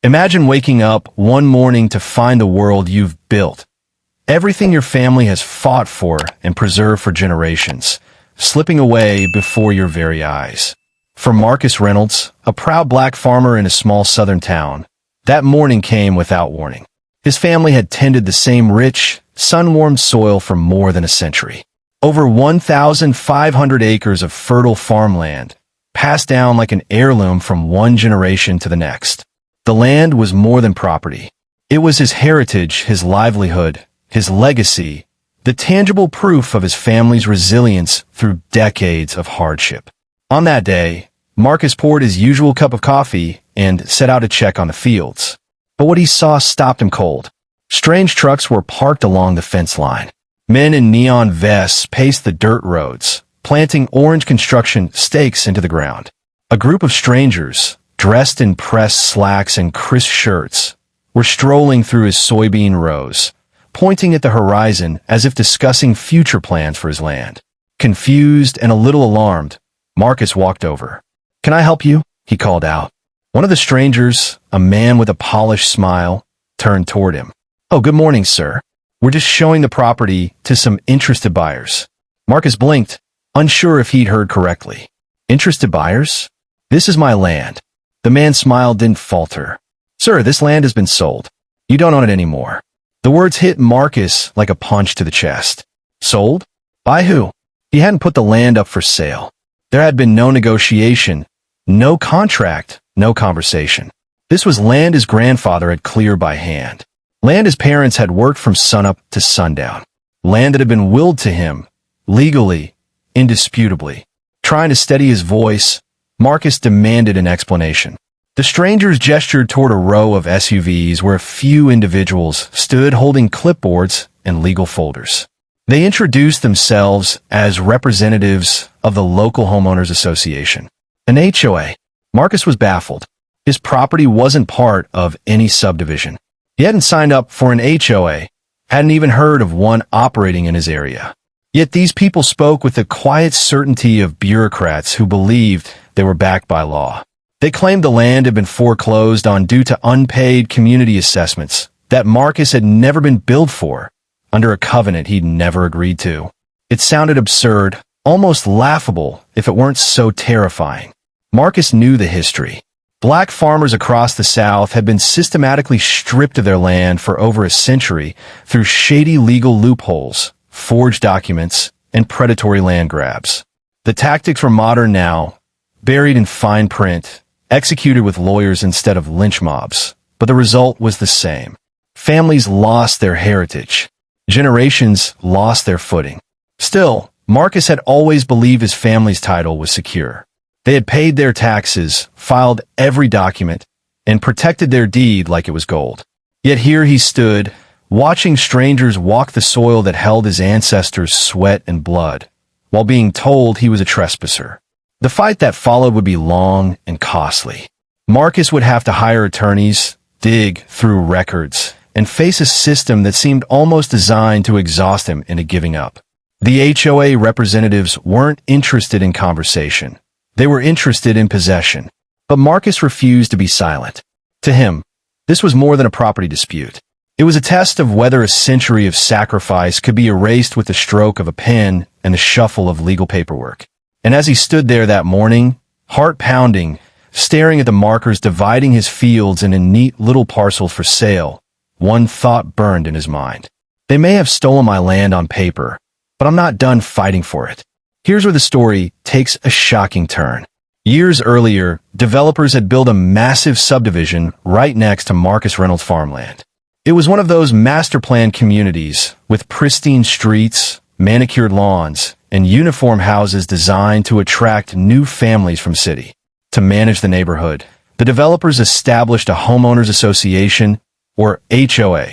Imagine waking up one morning to find the world you've built, everything your family has fought for and preserved for generations, slipping away before your very eyes. For Marcus Reynolds, a proud black farmer in a small southern town, that morning came without warning. His family had tended the same rich, sun-warmed soil for more than a century. Over 1,500 acres of fertile farmland, passed down like an heirloom from one generation to the next. The land was more than property. It was his heritage, his livelihood, his legacy, the tangible proof of his family's resilience through decades of hardship. On that day, Marcus poured his usual cup of coffee and set out to check on the fields. But what he saw stopped him cold. Strange trucks were parked along the fence line. Men in neon vests paced the dirt roads, planting orange construction stakes into the ground. A group of strangers, dressed in pressed slacks and crisp shirts, were strolling through his soybean rows, pointing at the horizon as if discussing future plans for his land. Confused and a little alarmed, Marcus walked over. "Can I help you?" he called out. One of the strangers, a man with a polished smile, turned toward him. "Oh, good morning, sir. We're just showing the property to some interested buyers." Marcus blinked, unsure if he'd heard correctly. "Interested buyers? This is my land." The man's smile didn't falter. "Sir, this land has been sold. You don't own it anymore." The words hit Marcus like a punch to the chest. Sold? By who? He hadn't put the land up for sale. There had been no negotiation, no contract, no conversation. This was land his grandfather had cleared by hand. Land his parents had worked from sunup to sundown. Land that had been willed to him, legally, indisputably. Trying to steady his voice, Marcus demanded an explanation. The strangers gestured toward a row of SUVs where a few individuals stood holding clipboards and legal folders. They introduced themselves as representatives of the local homeowners association, an HOA. Marcus was baffled. His property wasn't part of any subdivision. He hadn't signed up for an HOA, hadn't even heard of one operating in his area. Yet these people spoke with the quiet certainty of bureaucrats who believed they were backed by law. They claimed the land had been foreclosed on due to unpaid community assessments that Marcus had never been billed for, under a covenant he'd never agreed to. It sounded absurd, almost laughable, if it weren't so terrifying. Marcus knew the history. Black farmers across the South had been systematically stripped of their land for over a century through shady legal loopholes, forged documents, and predatory land grabs. The tactics were modern now, buried in fine print, executed with lawyers instead of lynch mobs, but the result was the same. Families lost their heritage. Generations lost their footing. Still, Marcus had always believed his family's title was secure. They had paid their taxes, filed every document, and protected their deed like it was gold. Yet here he stood, watching strangers walk the soil that held his ancestors' sweat and blood, while being told he was a trespasser. The fight that followed would be long and costly. Marcus would have to hire attorneys, dig through records, and face a system that seemed almost designed to exhaust him into giving up. The HOA representatives weren't interested in conversation. They were interested in possession. But Marcus refused to be silent. To him, this was more than a property dispute. It was a test of whether a century of sacrifice could be erased with the stroke of a pen and the shuffle of legal paperwork. And as he stood there that morning, heart pounding, staring at the markers dividing his fields into neat little parcels for sale, one thought burned in his mind. They may have stolen my land on paper, but I'm not done fighting for it. Here's where the story takes a shocking turn. Years earlier, developers had built a massive subdivision right next to Marcus Reynolds' farmland. It was one of those master-planned communities with pristine streets, manicured lawns, and uniform houses designed to attract new families from city. To manage the neighborhood, the developers established a homeowners association, or HOA,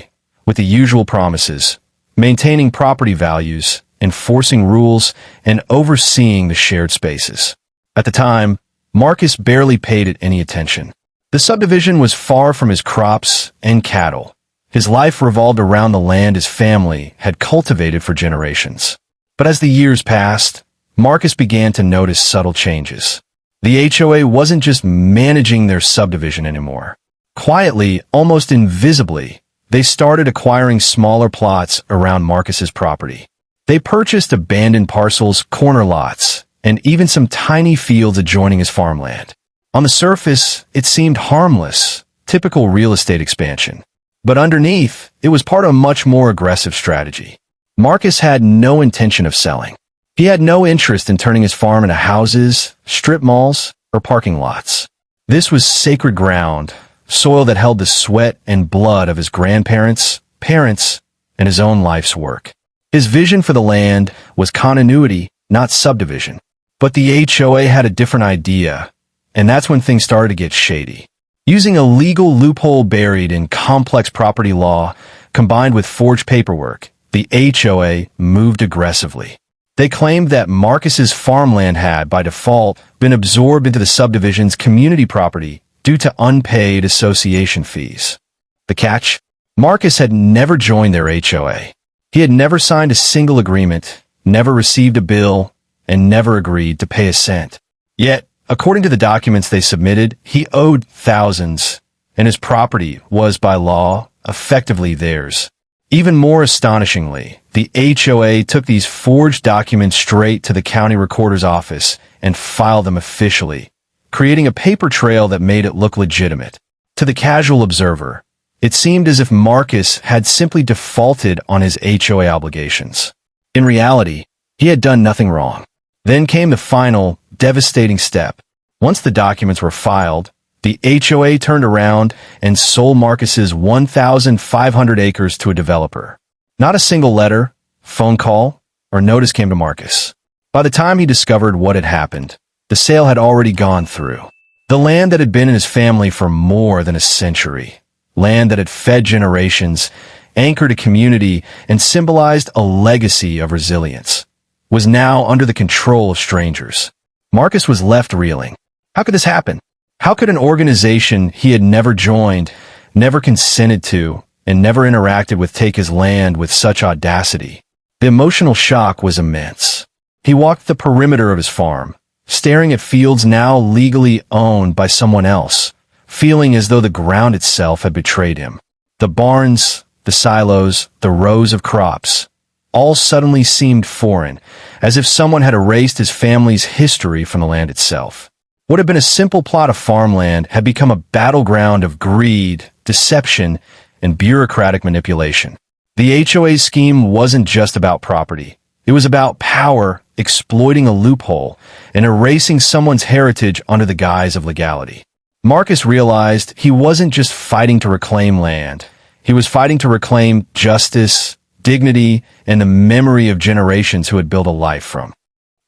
with the usual promises, maintaining property values, enforcing rules, and overseeing the shared spaces. At the time, Marcus barely paid it any attention. The subdivision was far from his crops and cattle. His life revolved around the land his family had cultivated for generations. But as the years passed, Marcus began to notice subtle changes. The HOA wasn't just managing their subdivision anymore. Quietly, almost invisibly, they started acquiring smaller plots around Marcus's property. They purchased abandoned parcels, corner lots, and even some tiny fields adjoining his farmland. On the surface, it seemed harmless, typical real estate expansion. But underneath, it was part of a much more aggressive strategy. Marcus had no intention of selling. He had no interest in turning his farm into houses, strip malls, or parking lots. This was sacred ground, soil that held the sweat and blood of his grandparents, parents, and his own life's work. His vision for the land was continuity, not subdivision. But the HOA had a different idea, and that's when things started to get shady. Using a legal loophole buried in complex property law, combined with forged paperwork, the HOA moved aggressively. They claimed that Marcus's farmland had, by default, been absorbed into the subdivision's community property due to unpaid association fees. The catch? Marcus had never joined their HOA. He had never signed a single agreement, never received a bill, and never agreed to pay a cent. Yet, according to the documents they submitted, he owed thousands, and his property was, by law, effectively theirs. Even more astonishingly, the HOA took these forged documents straight to the county recorder's office and filed them officially, creating a paper trail that made it look legitimate. To the casual observer, it seemed as if Marcus had simply defaulted on his HOA obligations. In reality, he had done nothing wrong. Then came the final, devastating step. Once the documents were filed, the HOA turned around and sold Marcus's 1,500 acres to a developer. Not a single letter, phone call, or notice came to Marcus. By the time he discovered what had happened, the sale had already gone through. The land that had been in his family for more than a century, land that had fed generations, anchored a community, and symbolized a legacy of resilience, was now under the control of strangers. Marcus was left reeling. How could this happen? How could an organization he had never joined, never consented to, and never interacted with take his land with such audacity? The emotional shock was immense. He walked the perimeter of his farm, staring at fields now legally owned by someone else, feeling as though the ground itself had betrayed him. The barns, the silos, the rows of crops, all suddenly seemed foreign, as if someone had erased his family's history from the land itself. What had been a simple plot of farmland had become a battleground of greed, deception, and bureaucratic manipulation. The HOA's scheme wasn't just about property. It was about power, exploiting a loophole, and erasing someone's heritage under the guise of legality. Marcus realized he wasn't just fighting to reclaim land. He was fighting to reclaim justice, dignity, and the memory of generations who had built a life from.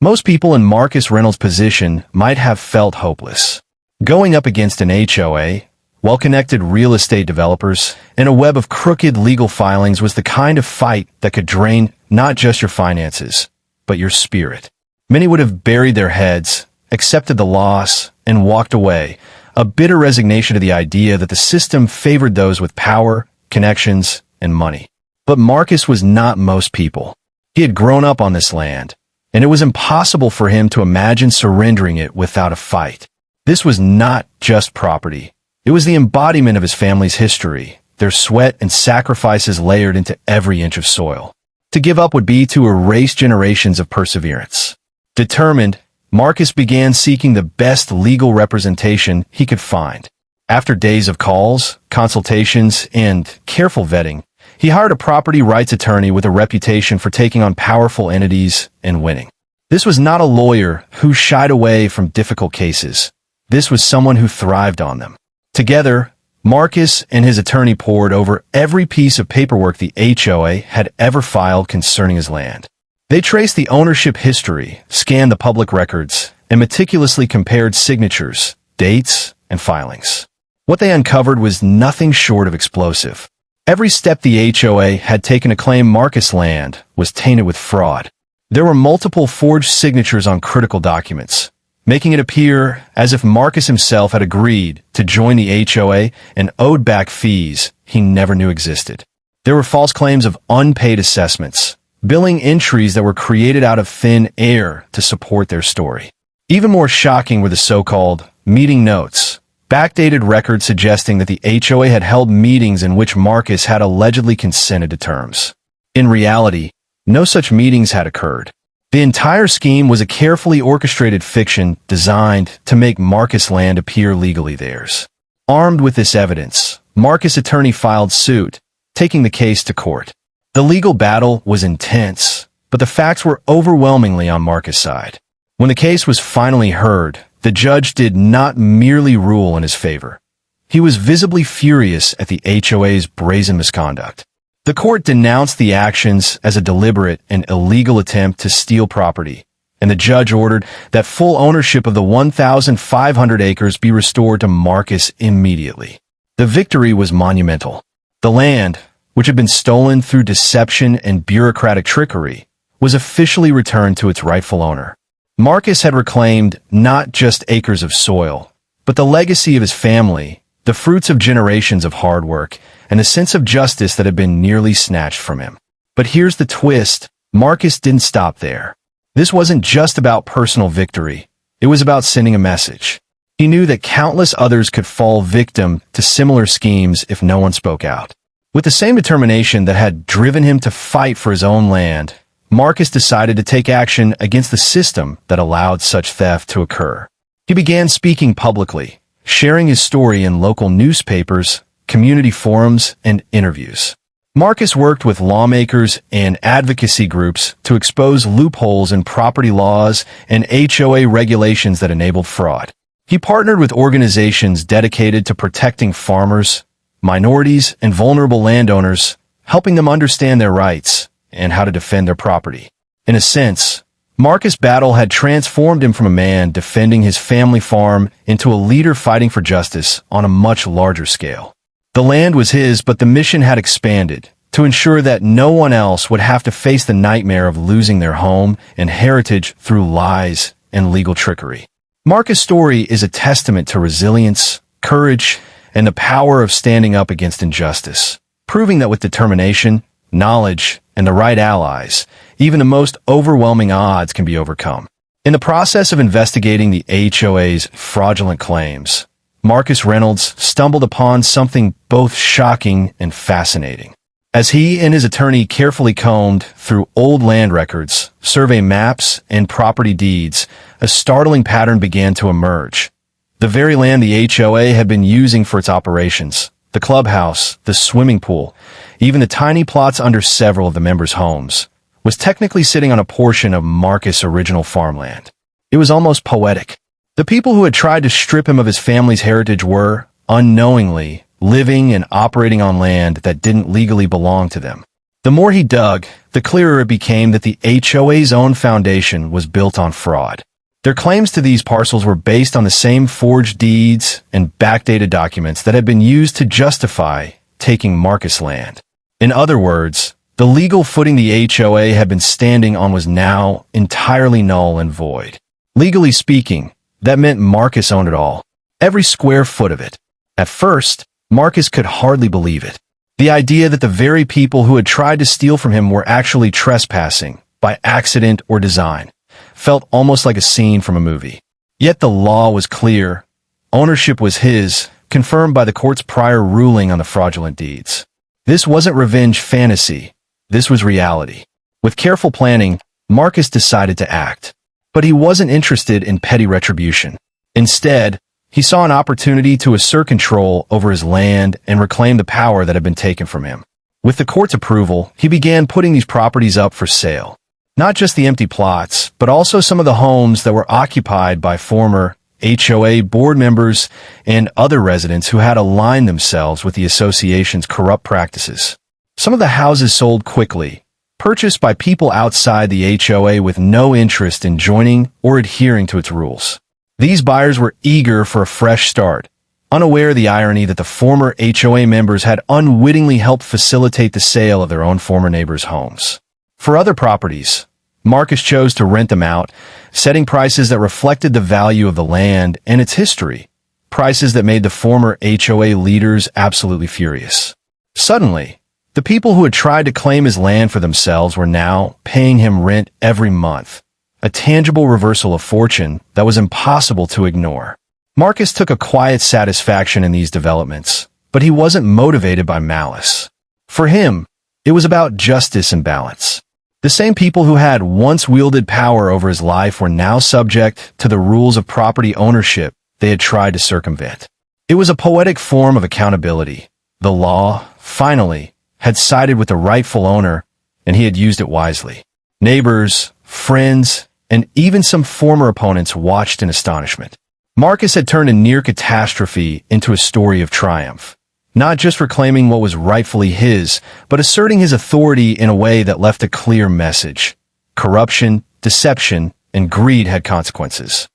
Most people in Marcus Reynolds' position might have felt hopeless. Going up against an HOA, well-connected real estate developers, and a web of crooked legal filings was the kind of fight that could drain not just your finances, but your spirit. Many would have buried their heads, accepted the loss, and walked away, a bitter resignation to the idea that the system favored those with power, connections, and money. But Marcus was not most people. He had grown up on this land, and it was impossible for him to imagine surrendering it without a fight. This was not just property. It was the embodiment of his family's history, their sweat and sacrifices layered into every inch of soil. To give up would be to erase generations of perseverance. Determined, Marcus began seeking the best legal representation he could find. After days of calls, consultations, and careful vetting, he hired a property rights attorney with a reputation for taking on powerful entities and winning. This was not a lawyer who shied away from difficult cases. This was someone who thrived on them. Together, Marcus and his attorney pored over every piece of paperwork the HOA had ever filed concerning his land. They traced the ownership history, scanned the public records, and meticulously compared signatures, dates, and filings. What they uncovered was nothing short of explosive. Every step the HOA had taken to claim Marcus' land was tainted with fraud. There were multiple forged signatures on critical documents, making it appear as if Marcus himself had agreed to join the HOA and owed back fees he never knew existed. There were false claims of unpaid assessments, billing entries that were created out of thin air to support their story. Even more shocking were the so-called meeting notes, backdated records suggesting that the HOA had held meetings in which Marcus had allegedly consented to terms. In reality, no such meetings had occurred. The entire scheme was a carefully orchestrated fiction designed to make Marcus' land appear legally theirs. Armed with this evidence, Marcus' attorney filed suit, taking the case to court. The legal battle was intense, but the facts were overwhelmingly on Marcus' side. When the case was finally heard, the judge did not merely rule in his favor. He was visibly furious at the HOA's brazen misconduct. The court denounced the actions as a deliberate and illegal attempt to steal property, and the judge ordered that full ownership of the 1,500 acres be restored to Marcus immediately. The victory was monumental. The land, which had been stolen through deception and bureaucratic trickery, was officially returned to its rightful owner. Marcus had reclaimed not just acres of soil, but the legacy of his family, the fruits of generations of hard work, and a sense of justice that had been nearly snatched from him. But here's the twist: Marcus didn't stop there. This wasn't just about personal victory. It was about sending a message. He knew that countless others could fall victim to similar schemes if no one spoke out. With the same determination that had driven him to fight for his own land, Marcus decided to take action against the system that allowed such theft to occur. He began speaking publicly, sharing his story in local newspapers, community forums, and interviews. Marcus worked with lawmakers and advocacy groups to expose loopholes in property laws and HOA regulations that enabled fraud. He partnered with organizations dedicated to protecting farmers, minorities, and vulnerable landowners, helping them understand their rights and how to defend their property. In a sense, Marcus' battle had transformed him from a man defending his family farm into a leader fighting for justice on a much larger scale. The land was his, but the mission had expanded to ensure that no one else would have to face the nightmare of losing their home and heritage through lies and legal trickery. Marcus' story is a testament to resilience, courage, and the power of standing up against injustice, proving that with determination, knowledge, and the right allies, even the most overwhelming odds can be overcome. In the process of investigating the HOA's fraudulent claims, Marcus Reynolds stumbled upon something both shocking and fascinating. As he and his attorney carefully combed through old land records, survey maps, and property deeds, a startling pattern began to emerge. The very land the HOA had been using for its operations, the clubhouse, the swimming pool, even the tiny plots under several of the members' homes, was technically sitting on a portion of Marcus' original farmland. It was almost poetic. The people who had tried to strip him of his family's heritage were, unknowingly, living and operating on land that didn't legally belong to them. The more he dug, the clearer it became that the HOA's own foundation was built on fraud. Their claims to these parcels were based on the same forged deeds and backdated documents that had been used to justify taking Marcus' land. In other words, the legal footing the HOA had been standing on was now entirely null and void. Legally speaking, that meant Marcus owned it all, every square foot of it. At first, Marcus could hardly believe it. The idea that the very people who had tried to steal from him were actually trespassing, by accident or design, felt almost like a scene from a movie. Yet the law was clear. Ownership was his, confirmed by the court's prior ruling on the fraudulent deeds. This wasn't revenge fantasy. This was reality. With careful planning, Marcus decided to act. But he wasn't interested in petty retribution. Instead, he saw an opportunity to assert control over his land and reclaim the power that had been taken from him. With the court's approval, he began putting these properties up for sale. Not just the empty plots, but also some of the homes that were occupied by former HOA board members and other residents who had aligned themselves with the association's corrupt practices. Some of the houses sold quickly, purchased by people outside the HOA with no interest in joining or adhering to its rules. These buyers were eager for a fresh start, unaware of the irony that the former HOA members had unwittingly helped facilitate the sale of their own former neighbors' homes. For other properties, Marcus chose to rent them out, setting prices that reflected the value of the land and its history, prices that made the former HOA leaders absolutely furious. Suddenly, the people who had tried to claim his land for themselves were now paying him rent every month, a tangible reversal of fortune that was impossible to ignore. Marcus took a quiet satisfaction in these developments, but he wasn't motivated by malice. For him, it was about justice and balance. The same people who had once wielded power over his life were now subject to the rules of property ownership they had tried to circumvent. It was a poetic form of accountability. The law, finally, had sided with the rightful owner, and he had used it wisely. Neighbors, friends, and even some former opponents watched in astonishment. Marcus had turned a near catastrophe into a story of triumph, not just reclaiming what was rightfully his, but asserting his authority in a way that left a clear message. Corruption, deception, and greed had consequences.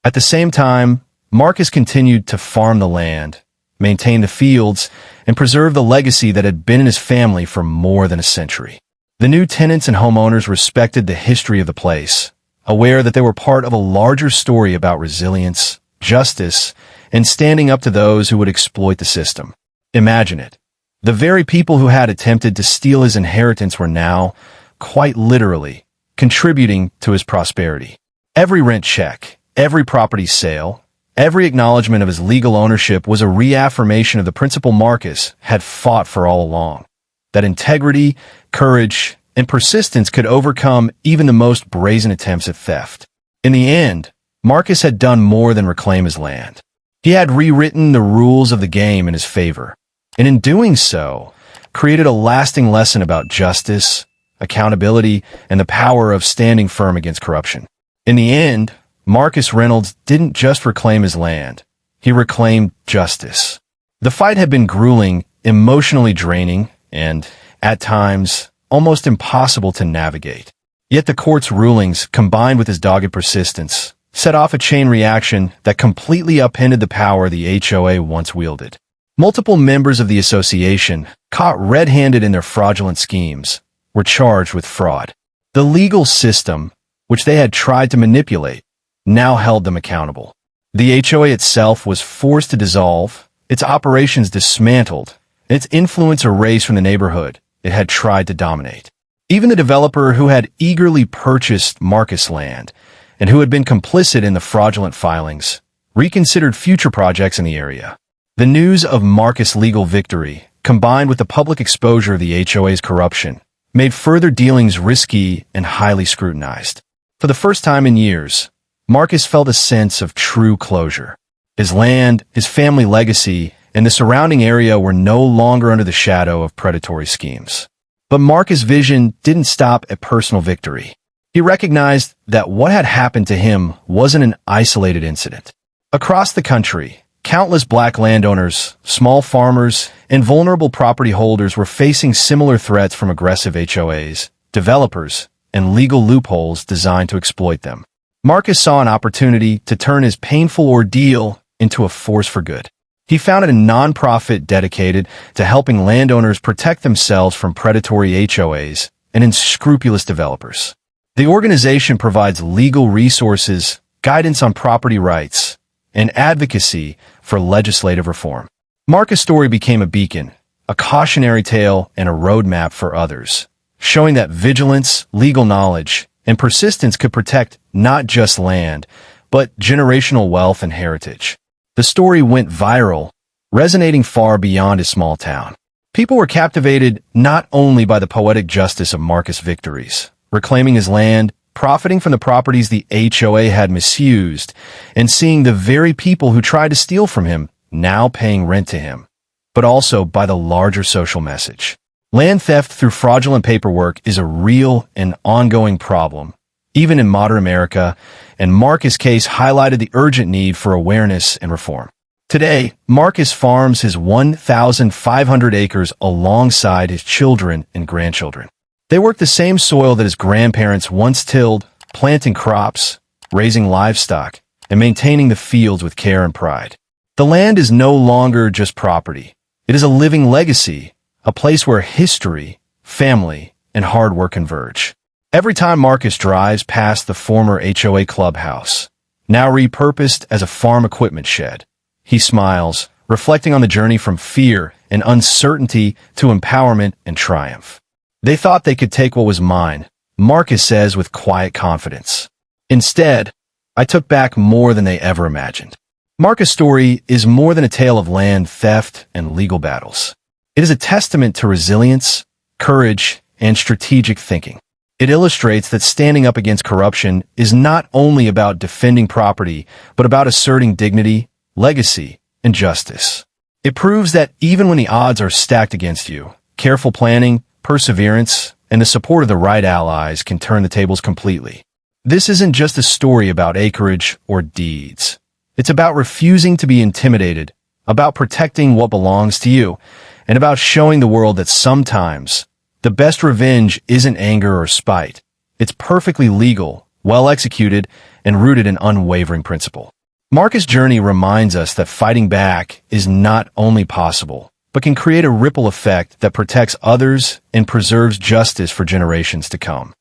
At the same time, Marcus continued to farm the land, maintain the fields, and preserve the legacy that had been in his family for more than a century. The new tenants and homeowners respected the history of the place, aware that they were part of a larger story about resilience, justice, and standing up to those who would exploit the system. Imagine it. The very people who had attempted to steal his inheritance were now, quite literally, contributing to his prosperity. Every rent check, every property sale, every acknowledgement of his legal ownership was a reaffirmation of the principle Marcus had fought for all along, that integrity, courage, and persistence could overcome even the most brazen attempts at theft. In the end, Marcus had done more than reclaim his land. He had rewritten the rules of the game in his favor, and in doing so, created a lasting lesson about justice, accountability, and the power of standing firm against corruption. In the end, Marcus Reynolds didn't just reclaim his land, he reclaimed justice. The fight had been grueling, emotionally draining, and, at times, almost impossible to navigate. Yet the court's rulings, combined with his dogged persistence, set off a chain reaction that completely upended the power the HOA once wielded. Multiple members of the association, caught red-handed in their fraudulent schemes, were charged with fraud. The legal system, which they had tried to manipulate, now held them accountable. The HOA itself was forced to dissolve, its operations dismantled, and its influence erased from the neighborhood it had tried to dominate. Even the developer who had eagerly purchased Marcus land and who had been complicit in the fraudulent filings reconsidered future projects in the area. The news of Marcus' legal victory, combined with the public exposure of the HOA's corruption, made further dealings risky and highly scrutinized. For the first time in years, Marcus felt a sense of true closure. His land, his family legacy, and the surrounding area were no longer under the shadow of predatory schemes. But Marcus' vision didn't stop at personal victory. He recognized that what had happened to him wasn't an isolated incident. Across the country, countless black landowners, small farmers, and vulnerable property holders were facing similar threats from aggressive HOAs, developers, and legal loopholes designed to exploit them. Marcus saw an opportunity to turn his painful ordeal into a force for good. He founded a nonprofit dedicated to helping landowners protect themselves from predatory HOAs and unscrupulous developers. The organization provides legal resources, guidance on property rights, and advocacy for legislative reform. Marcus' story became a beacon, a cautionary tale, and a roadmap for others, showing that vigilance, legal knowledge, and persistence could protect not just land, but generational wealth and heritage. The story went viral, resonating far beyond his small town. People were captivated not only by the poetic justice of Marcus' victories, reclaiming his land, profiting from the properties the HOA had misused, and seeing the very people who tried to steal from him now paying rent to him, but also by the larger social message. Land theft through fraudulent paperwork is a real and ongoing problem, even in modern America, and Marcus' case highlighted the urgent need for awareness and reform. Today, Marcus farms his 1,500 acres alongside his children and grandchildren. They work the same soil that his grandparents once tilled, planting crops, raising livestock, and maintaining the fields with care and pride. The land is no longer just property. It is a living legacy, a place where history, family, and hard work converge. Every time Marcus drives past the former HOA clubhouse, now repurposed as a farm equipment shed, he smiles, reflecting on the journey from fear and uncertainty to empowerment and triumph. They thought they could take what was mine, Marcus says with quiet confidence. Instead, I took back more than they ever imagined. Marcus' story is more than a tale of land theft and legal battles. It is a testament to resilience, courage, and strategic thinking. It illustrates that standing up against corruption is not only about defending property, but about asserting dignity, legacy, and justice. It proves that even when the odds are stacked against you, careful planning, perseverance, and the support of the right allies can turn the tables completely. This isn't just a story about acreage or deeds. It's about refusing to be intimidated, about protecting what belongs to you, and about showing the world that sometimes the best revenge isn't anger or spite. It's perfectly legal, well executed, and rooted in unwavering principle. Marcus' journey reminds us that fighting back is not only possible, but can create a ripple effect that protects others and preserves justice for generations to come.